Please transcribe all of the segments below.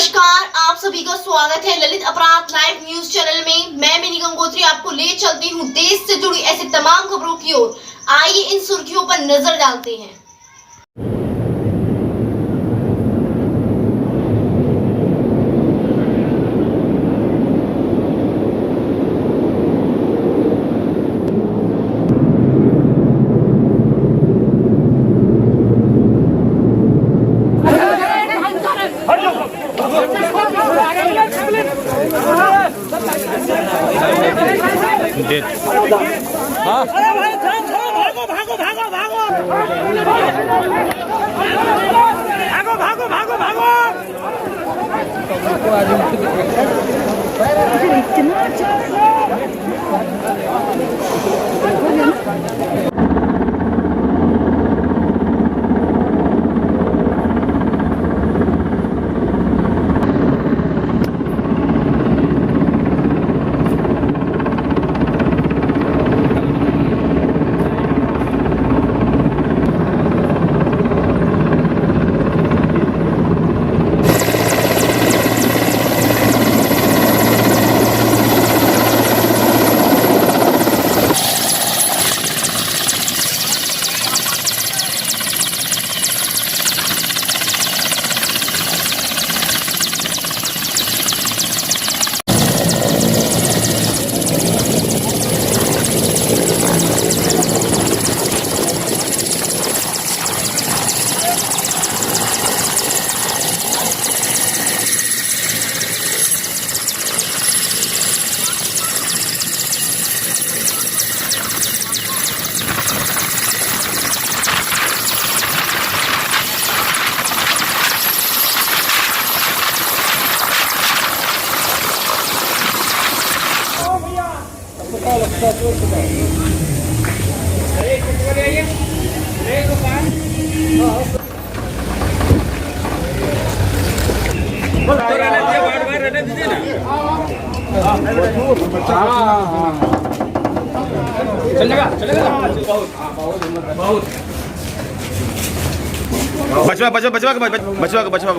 नमस्कार, आप सभी का स्वागत है ललित अपराध लाइव न्यूज चैनल में। मैं मिनी गंगोत्री आपको ले चलती हूँ देश से जुड़ी ऐसी तमाम खबरों की ओर। आइए इन सुर्खियों पर नजर डालते हैं। हाँ भागो भागो भागो भागो भागो भागो भागो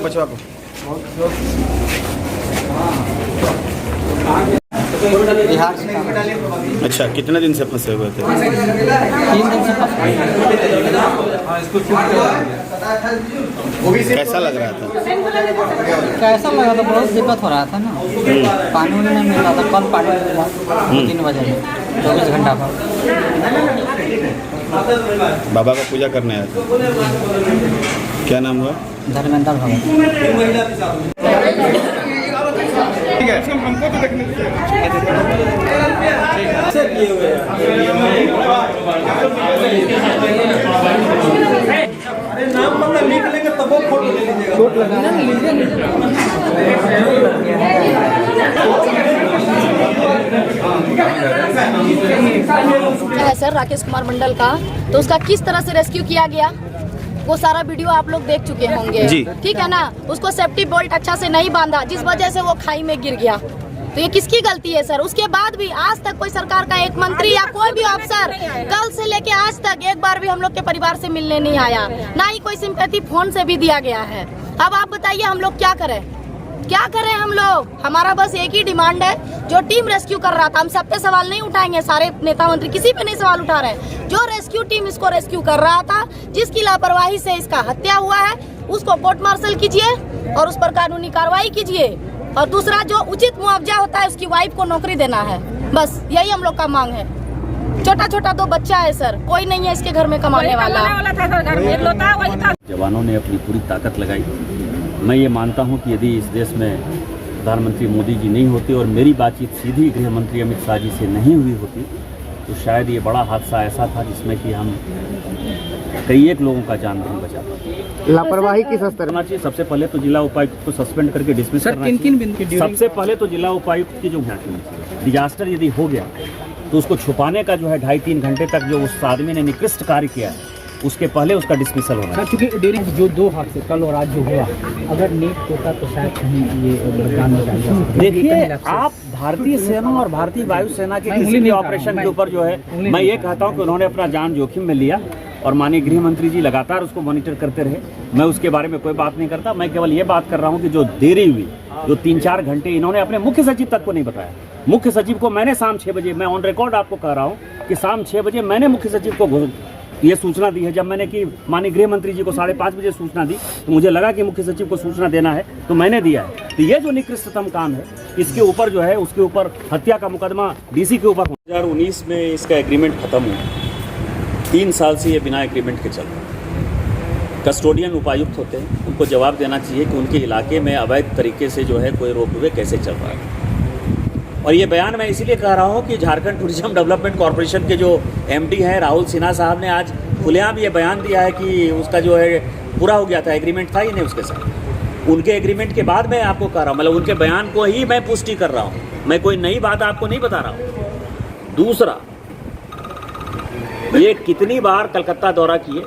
बचवा को बिहार से। अच्छा, कितने दिन से फंसे हुए थे? 3 दिन से फंसे। कैसा लग रहा था? कैसा लगा था? बहुत दिक्कत हो रहा था ना, पानी उनी नहीं मिल रहा था। कल पानी मिला 3 बजे में 24 घंटा पर। बाबा का पूजा करने आया था। क्या नाम हुआ? धर्मेंद्र भगत। ठीक है, हमको तो देखने अरे नाम मतलब लिख लेंगे तब वो फोटो ले लीजिएगा। चोट लगा ना, है सर राकेश कुमार मंडल का, तो उसका किस तरह से रेस्क्यू किया गया वो सारा वीडियो आप लोग देख चुके होंगे। ठीक है ना। उसको सेफ्टी बेल्ट अच्छा से नहीं बांधा, जिस वजह से वो खाई में गिर गया। तो ये किसकी गलती है सर? उसके बाद भी आज तक कोई सरकार का एक मंत्री या कोई भी अफसर कल से लेके आज तक एक बार भी हम लोग के परिवार से मिलने नहीं आया, ना ही कोई सिंपैथी फोन से भी दिया गया है। अब आप बताइए हम लोग क्या करें? क्या करें हम लोग? हमारा बस एक ही डिमांड है, जो टीम रेस्क्यू कर रहा था, हम सब पे सवाल नहीं उठाएंगे, सारे नेता मंत्री किसी पे नहीं सवाल उठा रहे। जो रेस्क्यू टीम इसको रेस्क्यू कर रहा था, जिसकी लापरवाही से इसका हत्या हुआ है, उसको कोर्ट मार्शल कीजिए और उस पर कानूनी कार्रवाई कीजिए। और दूसरा, जो उचित मुआवजा होता है, उसकी वाइफ को नौकरी देना है। बस यही हम लोग का मांग है। छोटा छोटा 2 बच्चा है सर, कोई नहीं है इसके घर में कमाने वाला। जवानों ने अपनी पूरी ताकत लगाई। मैं ये मानता हूं कि यदि इस देश में प्रधानमंत्री मोदी जी नहीं होते और मेरी बातचीत सीधी गृह मंत्री अमित शाह जी से नहीं हुई होती, तो शायद ये बड़ा हादसा ऐसा था जिसमें कि हम कई एक लोगों का जान नहीं बचा पाते। लापरवाही किस स्तर करना चाहिए? सबसे पहले तो जिला उपायुक्त को सस्पेंड करके डिसमिस करना चाहिए। सबसे पहले तो जिला उपायुक्त की जो डिजास्टर यदि हो गया तो उसको छुपाने का जो है 2.5-3 घंटे तक जो उस आदमी ने निकृष्ट कार्य किया है, उसके पहले उसका डिसमिसल होना है। क्योंकि ड्यूरिंग जो 2 हादसे कल और आज जो हुआ, अगर नीट होता तो शायद कहीं ये बलिदान में जाएगा। देखिए, आप भारतीय सेना और भारतीय वायुसेना के किसी भी ऑपरेशन के ऊपर जो है, मैं ये कहता हूँ कि उन्होंने अपना जान जोखिम में लिया और माननीय गृह मंत्री जी लगातार उसको मॉनिटर करते रहे। मैं उसके बारे में कोई बात नहीं करता। मैं केवल ये बात कर रहा हूँ कि जो देरी हुई, जो 3-4 घंटे इन्होंने अपने मुख्य सचिव तक को नहीं बताया। मुख्य सचिव को मैंने शाम 6 बजे, मैं ऑन रिकॉर्ड आपको कह रहा हूँ कि शाम 6 बजे मैंने मुख्य सचिव को ये सूचना दी है। जब मैंने कि माननीय गृह मंत्री जी को 5:30 बजे सूचना दी तो मुझे लगा कि मुख्य सचिव को सूचना देना है तो मैंने दिया है। तो ये जो निकृष्टतम काम है, इसके ऊपर जो है उसके ऊपर हत्या का मुकदमा डीसी के ऊपर 2019 में इसका एग्रीमेंट खत्म हुआ। 3 साल से ये बिना एग्रीमेंट के चल रहा है। कस्टोडियन उपायुक्त होते हैं, उनको जवाब देना चाहिए कि उनके इलाके में अवैध तरीके से जो है कोई रोपवे कैसे चल रहा है। और ये बयान मैं इसीलिए कह रहा हूँ कि झारखंड टूरिज्म डेवलपमेंट कॉरपोरेशन के जो एमडी हैं राहुल सिन्हा साहब ने आज खुलेआम ये बयान दिया है कि उसका जो है पूरा हो गया था, एग्रीमेंट था ही नहीं उसके साथ। उनके एग्रीमेंट के बाद मैं आपको कह रहा हूँ, मतलब उनके बयान को ही मैं पुष्टि कर रहा हूँ, मैं कोई नई बात आपको नहीं बता रहा हूँ। दूसरा, ये कितनी बार कलकत्ता दौरा किए,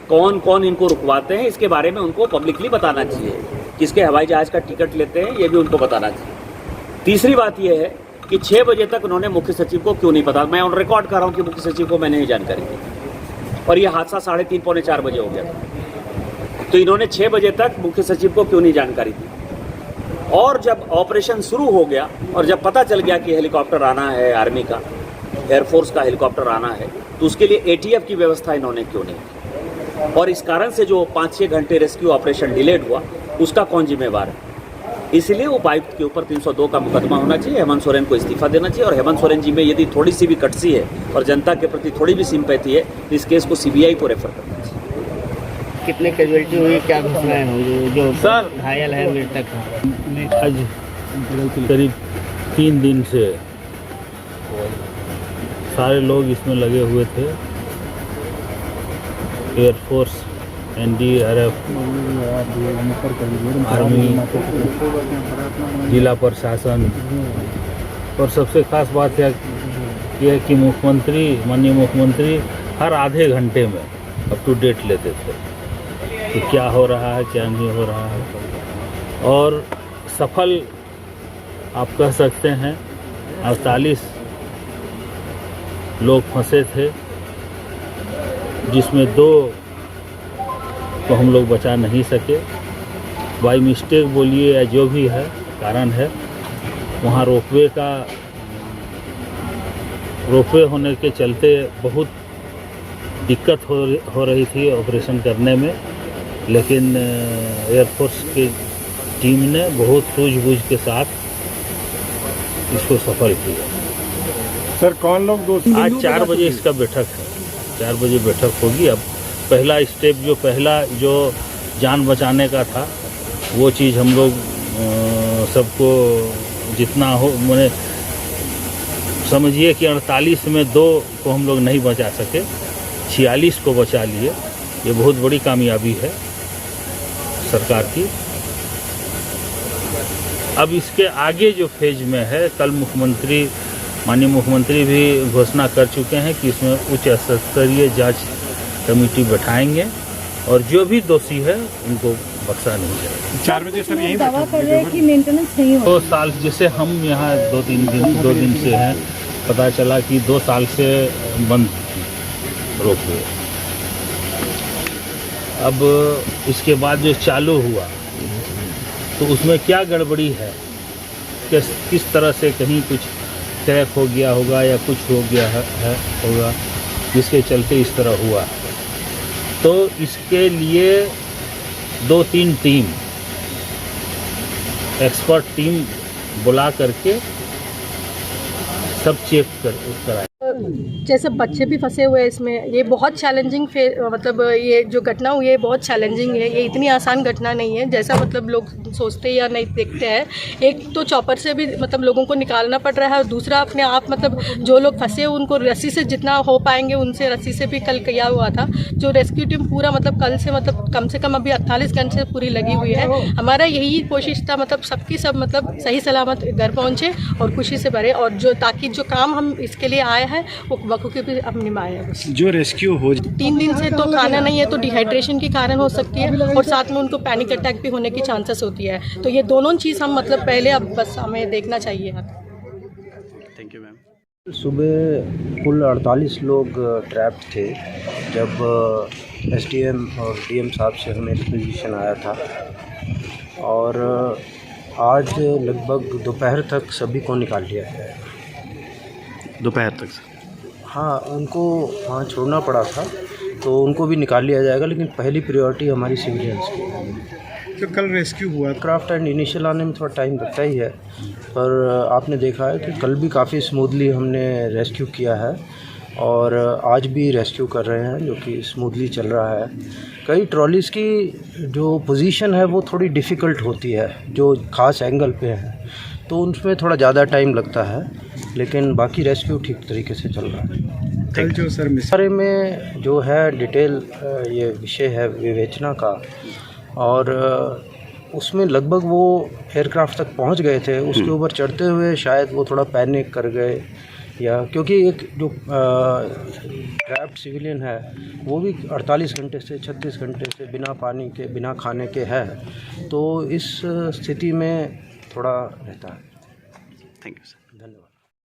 कौन कौन इनको रुकवाते हैं, इसके बारे में उनको पब्लिकली बताना चाहिए। किसके हवाई जहाज का टिकट लेते हैं ये भी उनको बताना चाहिए। तीसरी बात यह है कि 6 बजे तक उन्होंने मुख्य सचिव को क्यों नहीं पता। मैं ऑन रिकॉर्ड कर रहा हूँ कि मुख्य सचिव को मैंने ही जानकारी दी और ये हादसा 3:30 पौने 4 बजे हो गया था। तो इन्होंने 6 बजे तक मुख्य सचिव को क्यों नहीं जानकारी दी। और जब ऑपरेशन शुरू हो गया और जब पता चल गया कि हेलीकॉप्टर आना है, आर्मी का, एयरफोर्स का हेलीकॉप्टर आना है, तो उसके लिए ATF की व्यवस्था इन्होंने क्यों नहीं की। और इस कारण से जो 5-6 घंटे रेस्क्यू ऑपरेशन डिलेड हुआ, उसका कौन जिम्मेवार है। इसलिए उपायुक्त के ऊपर 302 का मुकदमा होना चाहिए, हेमंत सोरेन को इस्तीफा देना चाहिए। और हेमंत सोरेन जी में यदि थोड़ी सी भी कटसी है और जनता के प्रति थोड़ी भी सिंपैथी है तो इस केस को CBI को रेफर करना चाहिए। कितने कैजुअलिटी हुई, क्या घटनाएं हुई जो सर घायल है, मृतक है? आज करीब 3 दिन से सारे लोग इसमें लगे हुए थे। एयरफोर्स, NDRF, आर्मी, जिला प्रशासन, और सबसे खास बात यह है कि मुख्यमंत्री, माननीय मुख्यमंत्री हर आधे घंटे में अप टू डेट लेते थे कि क्या हो रहा है, क्या नहीं हो रहा है। और सफल आप कह सकते हैं 48 लोग फंसे थे, जिसमें 2 को हम लोग बचा नहीं सके। बाई मिस्टेक बोलिए या जो भी है कारण है, वहाँ रोपवे होने के चलते बहुत दिक्कत हो रही थी ऑपरेशन करने में, लेकिन एयरफोर्स की टीम ने बहुत सूझबूझ के साथ इसको सफल किया। सर कौन लोग दोषी? आज 4 बजे इसका बैठक है, 4 बजे बैठक होगी। अब पहला स्टेप जो जान बचाने का था वो चीज़ हम लोग सबको जितना हो, मैंने समझिए कि 48 में 2 को हम लोग नहीं बचा सके, 46 को बचा लिए। ये बहुत बड़ी कामयाबी है सरकार की। अब इसके आगे जो फेज में है, कल माननीय मुख्यमंत्री भी घोषणा कर चुके हैं कि इसमें उच्च स्तरीय जांच कमेटी बैठाएंगे और जो भी दोषी है उनको बख्शा नहीं जाएगा। 4 बजे सर यही दावा कर रहे हैं कि मेंटेनेंस नहीं हो। 2 साल, जैसे हम यहाँ 2 दिन से हैं, पता चला कि 2 साल से बंद रोपवे। अब इसके बाद जो चालू हुआ तो उसमें क्या गड़बड़ी है, किस तरह से कहीं कुछ क्रैक हो गया होगा या कुछ हो गया होगा जिसके चलते इस तरह हुआ। तो इसके लिए 2-3 टीम, एक्सपर्ट टीम बुला करके सब चेक कराए। जैसे बच्चे भी फंसे हुए हैं इसमें, ये बहुत चैलेंजिंग मतलब ये जो घटना हुई है बहुत चैलेंजिंग है। ये इतनी आसान घटना नहीं है जैसा मतलब लोग सोचते या नहीं देखते हैं। एक तो चॉपर से भी मतलब लोगों को निकालना पड़ रहा है, और दूसरा अपने आप मतलब जो लोग फंसे हैं उनको रस्सी से जितना हो पाएंगे उनसे रस्सी से भी कल किया हुआ था। जो रेस्क्यू टीम पूरा मतलब कल से मतलब कम से कम अभी 48 घंटे से पूरी लगी हुई है। हमारा यही कोशिश था मतलब सबकी सब मतलब सही सलामत घर पहुँचे और खुशी से भरे, और जो ताकि जो काम हम इसके लिए आए हैं वो बखूबी भी हम निभाए हैं। जो रेस्क्यू हो 3 दिन से तो खाना नहीं है तो डिहाइड्रेशन के कारण हो सकती है, और साथ में उनको पैनिक अटैक भी होने की चांसेस होती है। तो ये दोनों चीज़ हम मतलब पहले अब बस हमें देखना चाहिए। Thank you ma'am. सुबह कुल 48 लोग ट्रैप्ड थे जब एसडीएम और डीएम साहब से हमें रिक्वेजिशन आया था, और आज लगभग दोपहर तक सभी को निकाल लिया गया है। दोपहर तक? हाँ, उनको वहाँ छोड़ना पड़ा था तो उनको भी निकाल लिया जाएगा, लेकिन पहली प्रायोरिटी हमारी सिविलियंस की है। तो कल रेस्क्यू हुआ, क्राफ्ट एंड इनिशियल आने में थोड़ा टाइम लगता ही है, पर आपने देखा है कि कल भी काफ़ी स्मूथली हमने रेस्क्यू किया है और आज भी रेस्क्यू कर रहे हैं, जो कि स्मूथली चल रहा है। कई ट्रॉलीज़ की जो पोजीशन है वो थोड़ी डिफ़िकल्ट होती है, जो ख़ास एंगल पे है, तो उसमें थोड़ा ज़्यादा टाइम लगता है, लेकिन बाकी रेस्क्यू ठीक तरीके से चल रहा है। कल जो सर बारे में जो है डिटेल ये विषय है विवेचना का, और उसमें लगभग वो एयरक्राफ्ट तक पहुंच गए थे, उसके ऊपर चढ़ते हुए शायद वो थोड़ा पैनिक कर गए, या क्योंकि एक जो ट्रैप्ड सिविलियन है वो भी 48 घंटे से 36 घंटे से बिना पानी के बिना खाने के है, तो इस स्थिति में थोड़ा रहता है। थैंक यू सर, धन्यवाद।